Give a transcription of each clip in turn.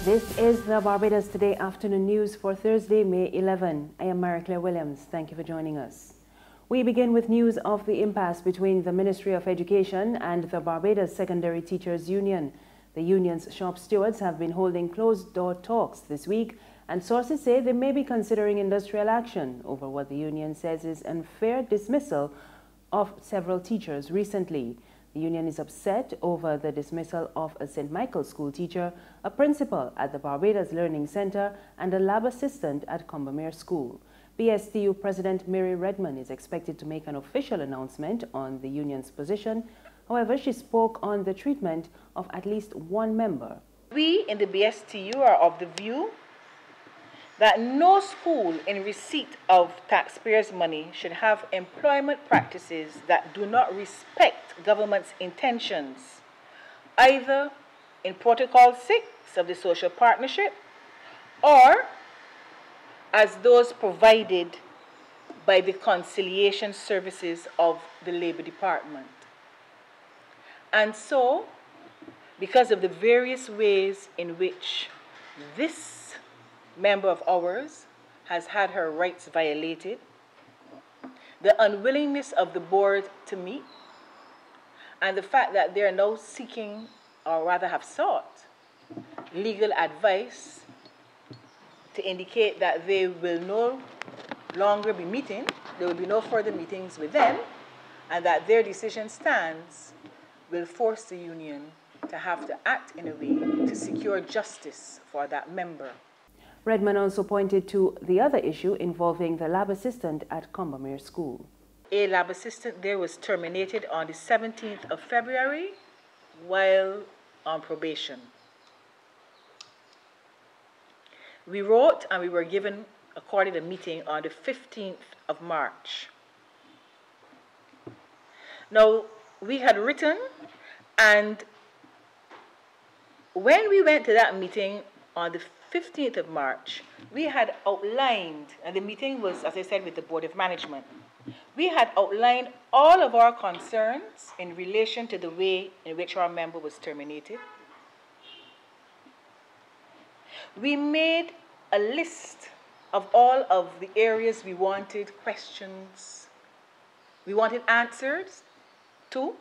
This is the Barbados Today afternoon news for Thursday, May 11. I am Marie-Claire Williams. Thank you for joining us. We begin with news of the impasse between the Ministry of Education and the Barbados Secondary Teachers Union. The union's shop stewards have been holding closed-door talks this week, and sources say they may be considering industrial action over what the union says is unfair dismissal of several teachers recently. The union is upset over the dismissal of a St. Michael's school teacher, a principal at the Barbados Learning Center, and a lab assistant at Combermere School. BSTU President Mary Redmond is expected to make an official announcement on the union's position. However, she spoke on the treatment of at least one member. We in the BSTU are of the view that no school in receipt of taxpayers' money should have employment practices that do not respect government's intentions, either in Protocol 6 of the Social Partnership or as those provided by the conciliation services of the Labour Department. And so, because of the various ways in which this member of ours has had her rights violated, the unwillingness of the board to meet, and the fact that they are now seeking, or rather have sought, legal advice to indicate that they will no longer be meeting, there will be no further meetings with them, and that their decision stands, will force the union to have to act in a way to secure justice for that member. Redmond also pointed to the other issue involving the lab assistant at Combermere School. A lab assistant there was terminated on the 17th of February while on probation. We wrote and we were given accorded a meeting on the 15th of March. Now, we had written, and when we went to that meeting on the 15th of March, we had outlined, and the meeting was, as I said, with the Board of Management. We had outlined all of our concerns in relation to the way in which our member was terminated. We made a list of all of the areas we wanted questions, we wanted answers to,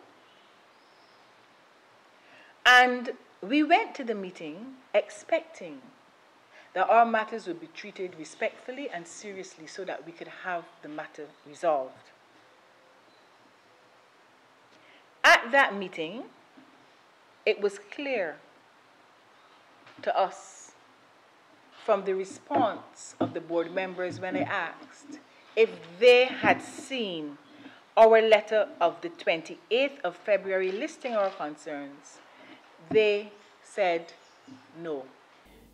and we went to the meeting expecting that our matters would be treated respectfully and seriously so that we could have the matter resolved. At that meeting, it was clear to us from the response of the board members when I asked if they had seen our letter of the 28th of February listing our concerns. They said no.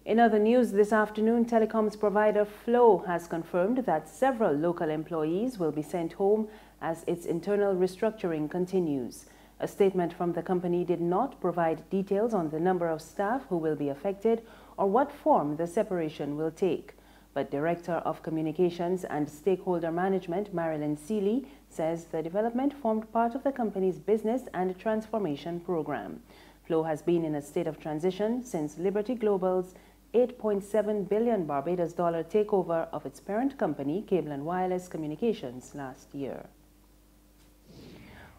In other news this afternoon, telecoms provider Flow has confirmed that several local employees will be sent home as its internal restructuring continues. A statement from the company did not provide details on the number of staff who will be affected or what form the separation will take. But Director of Communications and Stakeholder Management, Marilyn Seeley, says the development formed part of the company's business and transformation program. Flow has been in a state of transition since Liberty Global's $8.7 billion Barbados dollar takeover of its parent company, Cable and Wireless Communications, last year.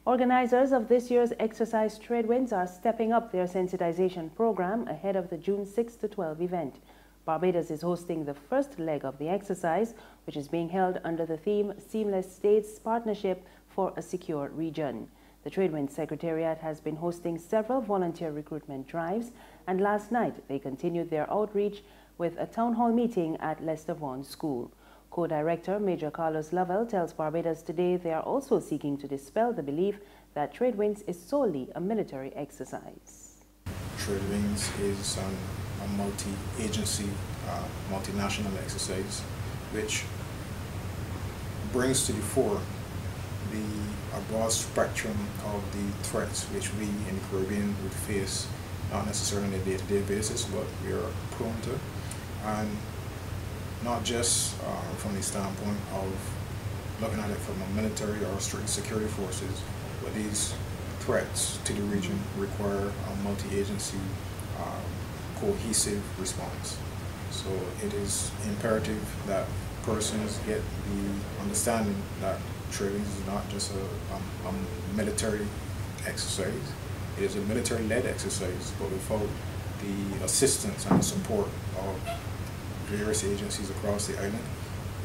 Organizers of this year's exercise Tradewinds are stepping up their sensitization program ahead of the June 6 to 12 event. Barbados is hosting the first leg of the exercise, which is being held under the theme Seamless States Partnership for a Secure Region. The Tradewinds Secretariat has been hosting several volunteer recruitment drives, and last night they continued their outreach with a town hall meeting at Lester Vaughan School. Co-director Major Carlos Lovell tells Barbados Today they are also seeking to dispel the belief that Tradewinds is solely a military exercise. Tradewinds is a multi-agency, multinational exercise which brings to the fore a broad spectrum of the threats which we in the Caribbean would face, not necessarily on a day-to-day basis, but we are prone to. And not just from the standpoint of looking at it from a military or strict security forces, but these threats to the region require a multi-agency cohesive response. So it is imperative that persons get the understanding that training is not just a military exercise. It is a military-led exercise, but without the assistance and the support of various agencies across the island,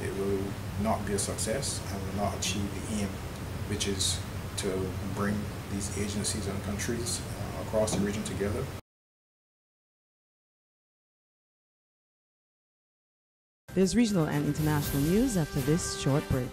it will not be a success and will not achieve the aim, which is to bring these agencies and countries across the region together. There's regional and international news after this short break.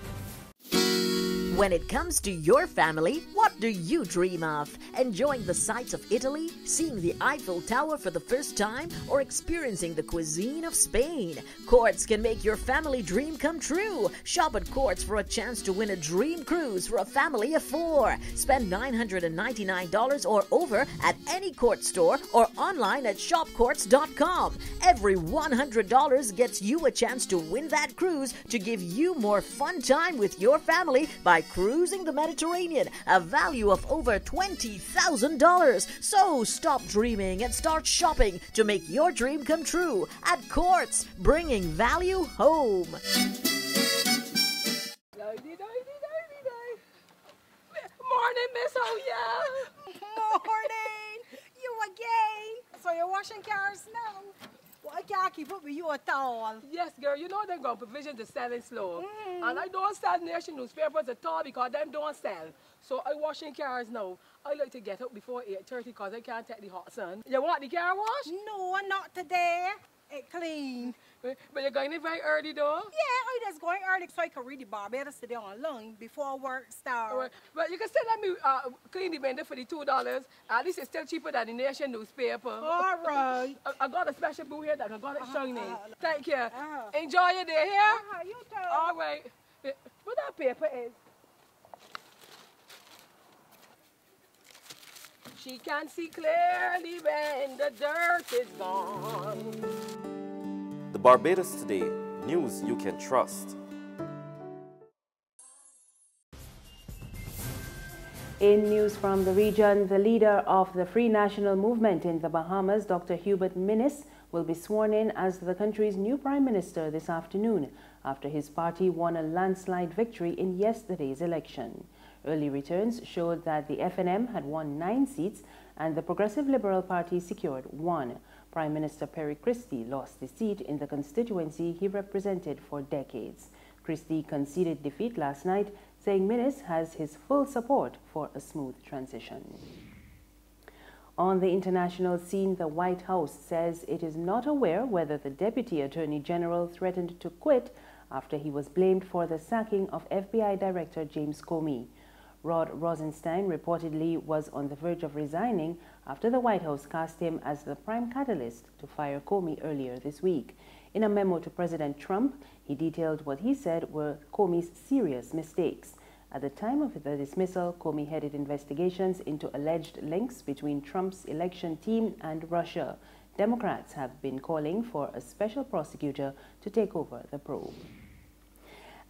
When it comes to your family, what do you dream of? Enjoying the sights of Italy, seeing the Eiffel Tower for the first time, or experiencing the cuisine of Spain? Courts can make your family dream come true. Shop at Courts for a chance to win a dream cruise for a family of 4. Spend $999 or over at any Court store or online at shopcourts.com. Every $100 gets you a chance to win that cruise to give you more fun time with your family by cruising the Mediterranean, a value of over $20,000. So stop dreaming and start shopping to make your dream come true at Courts, bringing value home. Morning, Miss Hoya. Morning. You again. So you're washing cars now? Well, I can't keep up with you at all. Yes, girl, you know they've got provision to selling slow. And I don't sell nation newspapers at all because them don't sell. So I washing cars now. I like to get up before 8:30 because I can't take the hot sun. You want the car wash? No, not today. It clean. But you're going in very early though? Yeah, I just going early so I can read the Barbados Today online before work starts. Right. But you can still let me clean the vendor for the $2. At least it's still cheaper than the nation newspaper. All right. I got a special boo here that I got it shiny. Thank you. Enjoy your day here. You too. All right. What that paper is? She can see clearly when the dirt is gone. The Barbados Today, news you can trust. In news from the region, the leader of the Free National Movement in the Bahamas, Dr. Hubert Minnis, will be sworn in as the country's new Prime Minister this afternoon after his party won a landslide victory in yesterday's election. Early returns showed that the FNM had won 9 seats and the Progressive Liberal Party secured 1. Prime Minister Perry Christie lost the seat in the constituency he represented for decades. Christie conceded defeat last night, saying Minnis has his full support for a smooth transition. On the international scene, the White House says it is not aware whether the Deputy Attorney General threatened to quit after he was blamed for the sacking of FBI Director James Comey. Rod Rosenstein reportedly was on the verge of resigning after the White House cast him as the prime catalyst to fire Comey earlier this week. In a memo to President Trump, he detailed what he said were Comey's serious mistakes. At the time of the dismissal, Comey headed investigations into alleged links between Trump's election team and Russia. Democrats have been calling for a special prosecutor to take over the probe.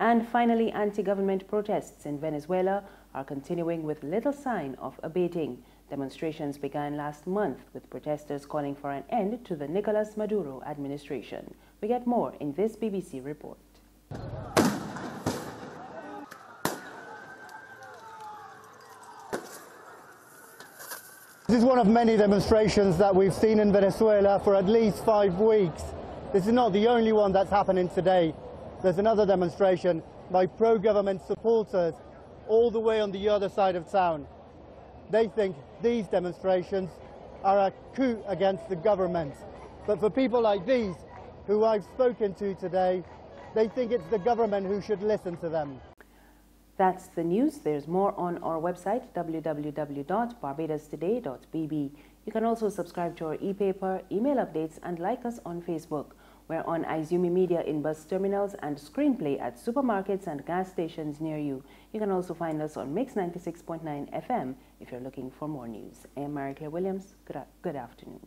And finally, anti-government protests in Venezuela are continuing with little sign of abating. Demonstrations began last month with protesters calling for an end to the Nicolas Maduro administration. We get more in this BBC report. This is one of many demonstrations that we've seen in Venezuela for at least 5 weeks. This is not the only one that's happening today. There's another demonstration by pro-government supporters all the way on the other side of town. They think these demonstrations are a coup against the government. But for people like these, who I've spoken to today, they think it's the government who should listen to them. That's the news. There's more on our website, www.barbadostoday.bb. You can also subscribe to our e-paper, email updates, and like us on Facebook. We're on Izumi Media in bus terminals and Screenplay at supermarkets and gas stations near you. You can also find us on Mix 96.9 FM if you're looking for more news. I am Mary Claire Williams. Good afternoon.